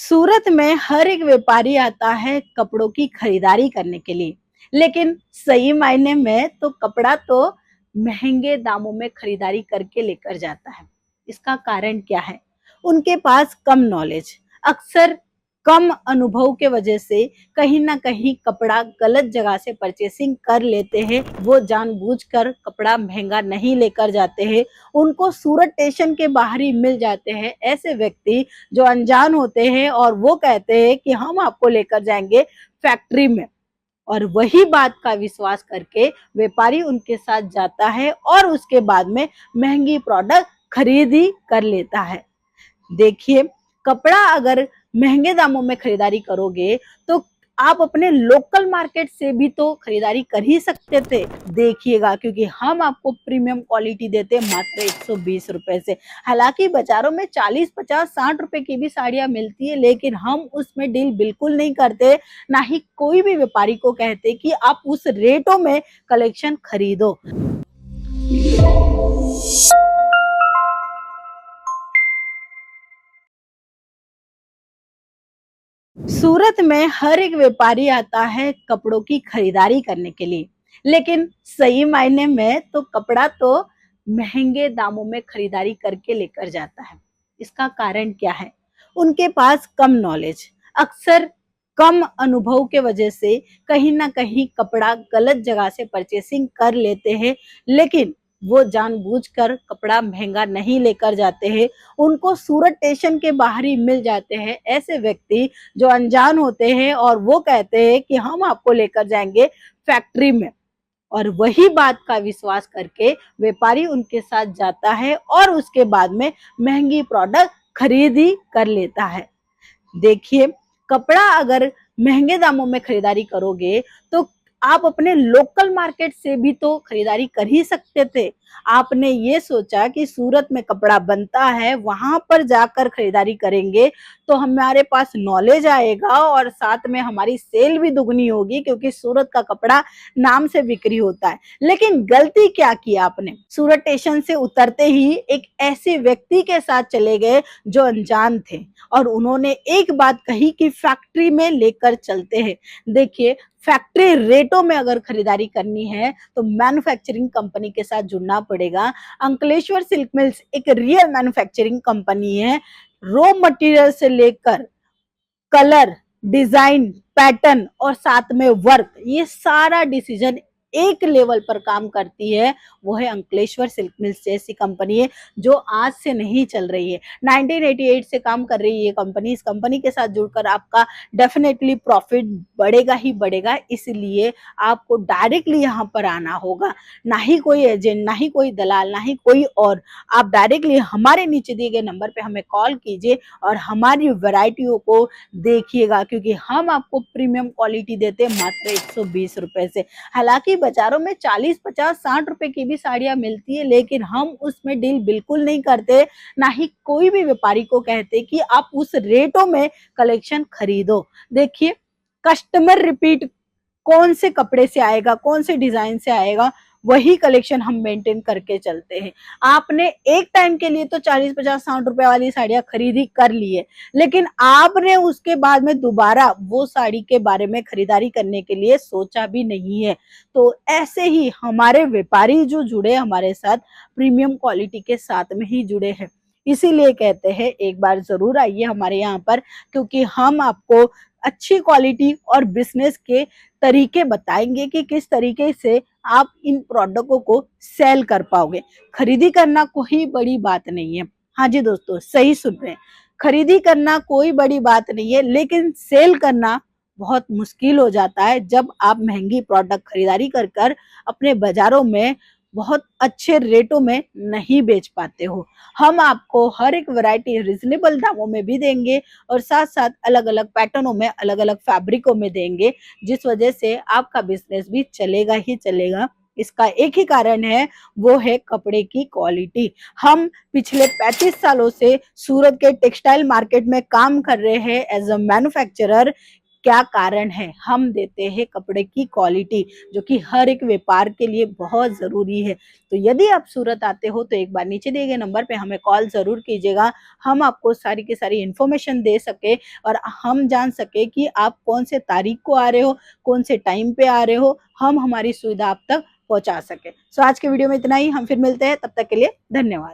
सूरत में हर एक व्यापारी आता है कपड़ों की खरीदारी करने के लिए। लेकिन सही मायने में तो कपड़ा तो महंगे दामों में खरीदारी करके लेकर जाता है। इसका कारण क्या है? उनके पास कम नॉलेज, अक्सर कम अनुभव के वजह से कहीं ना कहीं कपड़ा गलत जगह से परचेसिंग कर लेते हैं। वो जानबूझकर कपड़ा महंगा नहीं लेकर जाते हैं। उनको सूरत स्टेशन के बाहर ही मिल जाते हैं ऐसे व्यक्ति जो अनजान होते हैं और वो कहते हैं कि हम आपको लेकर जाएंगे फैक्ट्री में। और वही बात का विश्वास करके व्यापारी उनके साथ जाता है और उसके बाद में महंगी प्रोडक्ट खरीद ही कर लेता है। देखिए, कपड़ा अगर महंगे दामों में खरीदारी करोगे तो आप अपने लोकल मार्केट से भी तो खरीदारी कर ही सकते थे। देखिएगा, क्योंकि हम आपको प्रीमियम क्वालिटी देते हैं मात्र 120 रुपए से। हालांकि बाजारों में 40, 50, 60 रुपए की भी साड़ियां मिलती है, लेकिन हम उसमें डील बिल्कुल नहीं करते। ना ही कोई भी व्यापारी को कहते कि आप उस रेटों में कलेक्शन खरीदो। सूरत में हर एक व्यापारी आता है कपड़ों की खरीदारी करने के लिए। लेकिन सही मायने में तो कपड़ा तो महंगे दामों में खरीदारी करके लेकर जाता है। इसका कारण क्या है? उनके पास कम नॉलेज, अक्सर कम अनुभव के वजह से कहीं ना कहीं कपड़ा गलत जगह से परचेसिंग कर लेते हैं। लेकिन वो जानबूझकर कपड़ा महंगा नहीं लेकर जाते हैं। उनको सूरत स्टेशन के बाहर ही मिल जाते हैं ऐसे व्यक्ति जो अनजान होते हैं और वो कहते हैं कि हम आपको लेकर जाएंगे फैक्ट्री में। और वही बात का विश्वास करके व्यापारी उनके साथ जाता है और उसके बाद में महंगी प्रोडक्ट खरीद ही कर लेता है। देखिए, कपड़ा अगर महंगे दामों में खरीदारी करोगे तो आप अपने लोकल मार्केट से भी तो खरीदारी कर ही सकते थे। आपने ये सोचा कि सूरत में कपड़ा बनता है, वहां पर जाकर खरीदारी करेंगे तो हमारे पास नॉलेज आएगा और साथ में हमारी सेल भी दुगनी होगी, क्योंकि सूरत का कपड़ा नाम से बिक्री होता है। लेकिन गलती क्या की आपने? सूरत स्टेशन से उतरते ही एक ऐसे व्यक्ति के साथ चले गए जो अनजान थे और उन्होंने एक बात कही कि फैक्ट्री में लेकर चलते हैं। देखिए, फैक्ट्री रेटों में अगर खरीदारी करनी है तो मैन्युफैक्चरिंग कंपनी के साथ जुड़ना पड़ेगा। अंकलेश्वर सिल्क मिल्स एक रियल मैन्युफैक्चरिंग कंपनी है। रॉ मटेरियल से लेकर कलर, डिजाइन, पैटर्न और साथ में वर्क, ये सारा डिसीजन एक लेवल पर काम करती है। वो है अंकलेश्वर सिल्क मिल्स जैसी कंपनी है जो आज से नहीं चल रही है, 1988 से काम कर रही है ये कंपनी। इस कंपनी के साथ जुड़कर आपका डेफिनेटली प्रॉफिट बढ़ेगा ही बढ़ेगा। इसलिए आपको डायरेक्टली यहाँ पर आना होगा, ना ही कोई एजेंट, ना ही कोई दलाल, ना ही कोई और। आप डायरेक्टली हमारे नीचे दिए गए नंबर पे हमें कॉल कीजिए और हमारी वैरायटियों को देखिएगा, क्योंकि हम आपको प्रीमियम क्वालिटी देते हैं मात्र 120 रुपए से। हालांकि बाजारों में 40, 50, 60 रुपए की भी साड़ियां मिलती है, लेकिन हम उसमें डील बिल्कुल नहीं करते। ना ही कोई भी व्यापारी को कहते कि आप उस रेटों में कलेक्शन खरीदो। देखिए, कस्टमर रिपीट कौन से कपड़े से आएगा, कौन से डिजाइन से आएगा, वही कलेक्शन हम मेंटेन करके चलते हैं। आपने एक टाइम के लिए तो 40, 50, 60 रुपए वाली साड़ियां खरीदी कर ली है, लेकिन आपने उसके बाद में दोबारा वो साड़ी के बारे में खरीदारी करने के लिए सोचा भी नहीं है। तो ऐसे ही हमारे व्यापारी जो जुड़े हमारे साथ, प्रीमियम क्वालिटी के साथ में ही जुड़े हैं। इसीलिए कहते हैं एक बार जरूर आइए हमारे यहाँ पर, क्योंकि हम आपको अच्छी क्वालिटी और बिजनेस के तरीके बताएंगे कि किस तरीके से आप इन प्रोडक्टों को सेल कर पाओगे। खरीदी करना कोई बड़ी बात नहीं है। हाँ जी दोस्तों, सही सुन रहे हैं, खरीदी करना कोई बड़ी बात नहीं है, लेकिन सेल करना बहुत मुश्किल हो जाता है जब आप महंगी प्रोडक्ट खरीदारी कर कर अपने बाजारों में बहुत अच्छे रेटों में नहीं बेच पाते हो। हम आपको हर एक वैरायटी रिजनेबल दामों में भी देंगे और साथ साथ अलग अलग पैटर्नों में, अलग अलग फैब्रिकों में देंगे, जिस वजह से आपका बिजनेस भी चलेगा ही चलेगा। इसका एक ही कारण है, वो है कपड़े की क्वालिटी। हम पिछले 35 सालों से सूरत के टेक्सटाइल मार्केट में काम कर रहे हैं एज अ मैन्युफैक्चरर। क्या कारण है? हम देते हैं कपड़े की क्वालिटी, जो कि हर एक व्यापार के लिए बहुत ज़रूरी है। तो यदि आप सूरत आते हो तो एक बार नीचे दिए गए नंबर पे हमें कॉल ज़रूर कीजिएगा। हम आपको सारी की सारी इन्फॉर्मेशन दे सकें और हम जान सकें कि आप कौन से तारीख को आ रहे हो, कौन से टाइम पे आ रहे हो, हम हमारी सुविधा आप तक पहुँचा सकें। सो आज के वीडियो में इतना ही, हम फिर मिलते हैं, तब तक के लिए धन्यवाद।